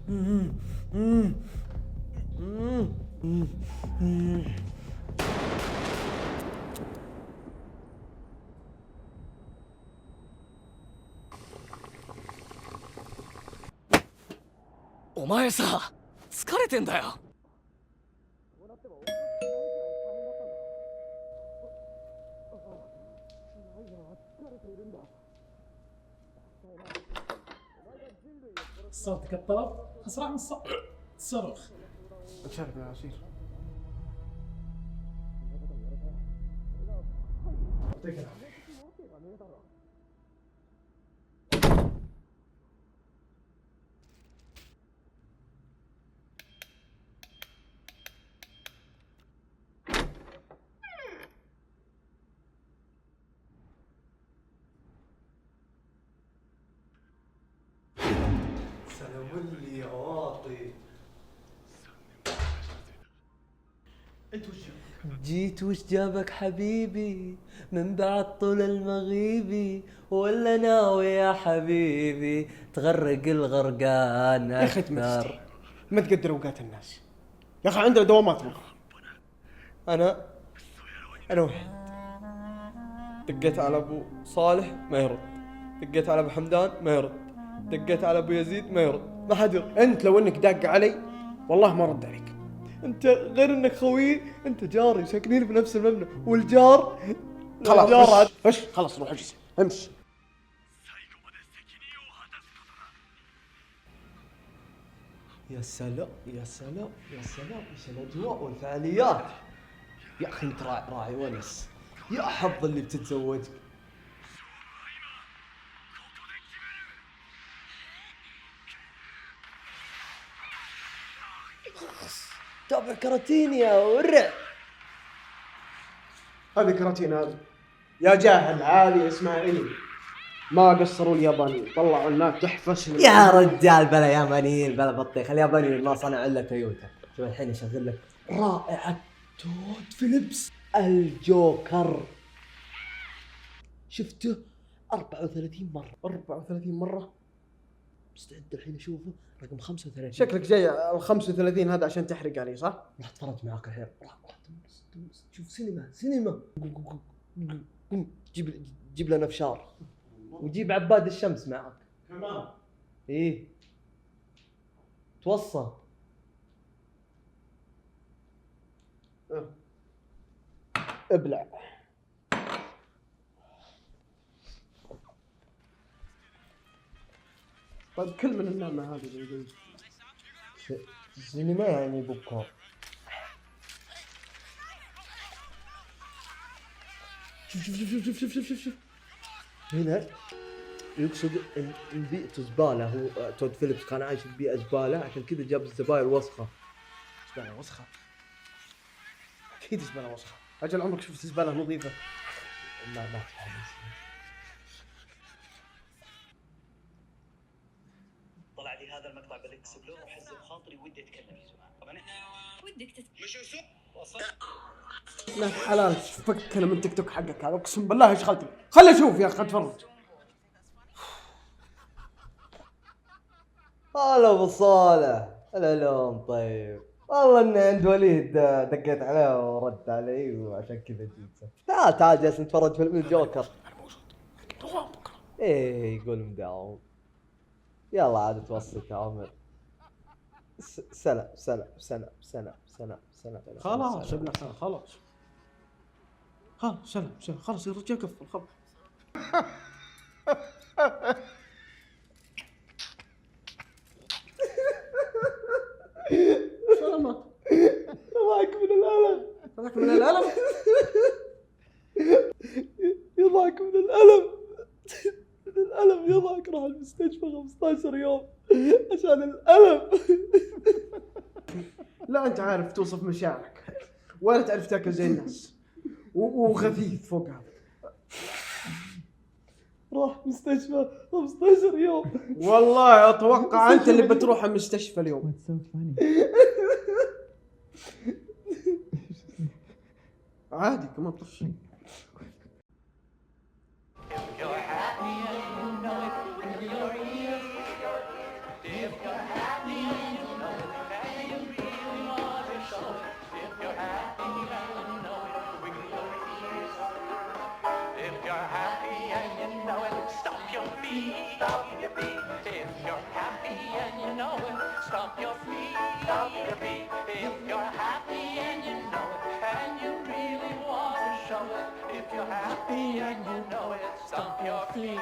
お前さ、疲れてんだよ。صوتك الطلب أسرع من الصاروخ. شرب يا عسير. سلام لي عواطي. انت وش جيت وش جابك حبيبي من بعد طول المغيبي ولا ناوي يا حبيبي تغرق الغرقان يا اخي تمثل ما تقدر اوقات الناس يا اخي، عندنا دوامات بكره. انا وحيد دقيت على ابو صالح ما يرد، دقيت على ابو حمدان ما يرد، دقيت على ابو يزيد ما يرد، ما حد يرد. انت لو انك داق علي والله ما رد عليك. انت غير انك خوي، انت جاري ساكنين في نفس المبنى، والجار خلاص خلاص روح اجلس امشي. يا سلام يا سلام يا سلام، ايش الاجواء والفعاليات يا اخي. انت راعي ونس، يا حظ اللي بتتزوج. تابع كراتين يا ورع. هذه كراتين هذه يا جاهل، هذه اسماعيلي. ما قصروا اليابانيين، طلعوا لنا تحفه. يا رجال بلا يابانيين بلا بطيخ، اليابانيين ما صنعوا الا تويوتا. شوف الحين اشغل لك رائعة تود فيليبس الجوكر. شفته 34 مرة. 34 مرة؟ مستعد الحين اشوفه رقم 35. شكلك جاي ال 35 هذا عشان تحرق علي صح؟ راح اتفرج معاك الحين. شوف سينما. قم جيب لنا فشار وجيب عباد الشمس معك كمان. ايه توصى. ابلع. طيب كل من النعمة هذه اللي سينما يعني بكره. شوف هنا يقصد ان بيئته زباله. هو تود فيليبس كان عايش في بيئه زباله، عشان كذا جاب الزبايا الوسخه. زبالة وسخة؟ أكيد زبالة وسخة. أجل عمرك شفت زبالة نظيفة؟ ما طلع لي هذا المقطع بالاكسبلور وحس بخاطري ودي اتكلم فيه طبعا ودك لا حلال فكنا من تيك توك حقك هذا، اقسم بالله شغلتني. خلي اشوف يا اخي اتفرج. هلا ابو صالح، العلوم طيب. والله اني عند وليد دقيت عليه ورد علي وعشان كذا جيت. تعال جالس نتفرج فيلم الجوكر. انا موجود دوام بكره. ايه يقول مداوم. يلا عاد توصلك يا عمر. سلام. خلاص ابن خلاص سلام خلاص يا رجال قفل خلاص. سلامات. يضحك من الألم. هذاك من الألم. يضحك من الألم. من الألم يضحك. راح المستشفى 15 يوم عشان الألم. لا انت عارف توصف مشاعرك ولا تعرف تاكل زي الناس وخفيف فوق هذا. راح مستشفى 15 يوم. والله اتوقع انت اللي بتروح المستشفى اليوم. عادي كمان طفش. If you're happy and you know it, when you're here. If you're happy you know it, stomp your feet, stomp your feet. If you're happy and you know it, stomp your feet, stomp your feet. If you're happy and you know it, and you really want to show it. If you're happy and you know it, stomp your feet.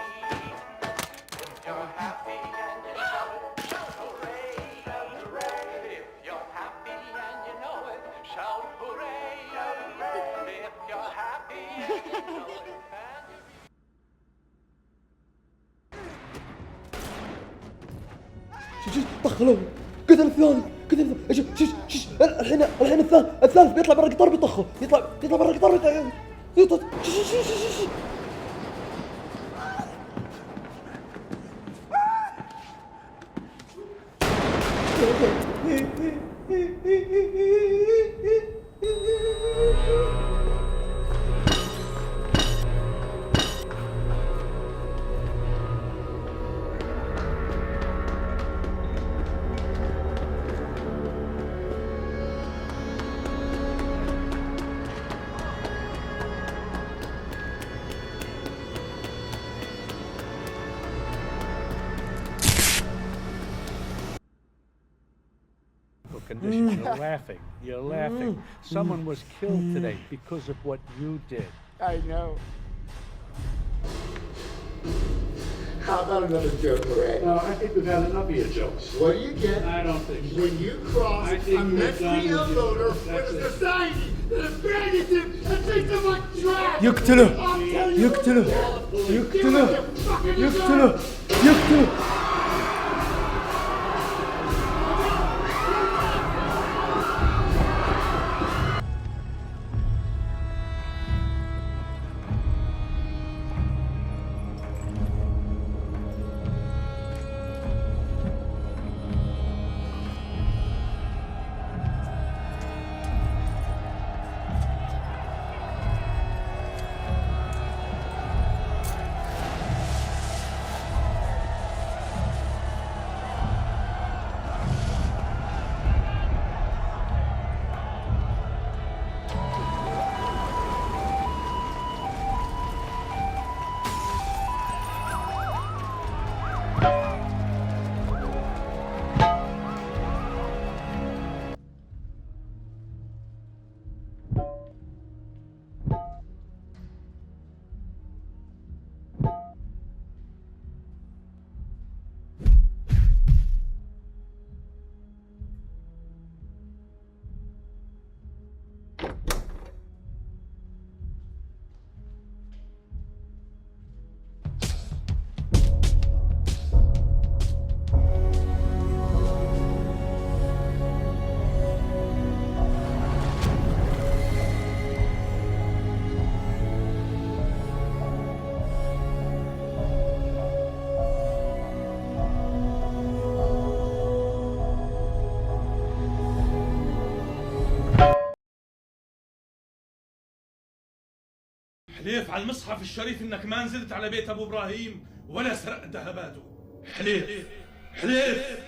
If you're happy and you know it, shout hooray, shout hooray. If you're happy and you know it, shout hooray, shout hooray. If you're happy and you know it, and you شش طخلوا قتل الثاني قتل الثاني شش الحين الثالث بيطلع برا القطار بيطخه يطلع برا القطار شش condition. You're laughing. You're laughing. Someone was killed today because of what you did. I know. How about another joke, Ray? No, I think we've had enough of your jokes. What do you get I don't think so. when you cross I think a we're mentally done ill with you. loader That's with a it. society that abandons him and treats him like trash? يقتله I'm telling you, يقتله يقتله you fucking يقتله deserve يقتله حليف على المصحف الشريف انك ما نزلت على بيت ابو ابراهيم ولا سرقت ذهباته. حليف حليف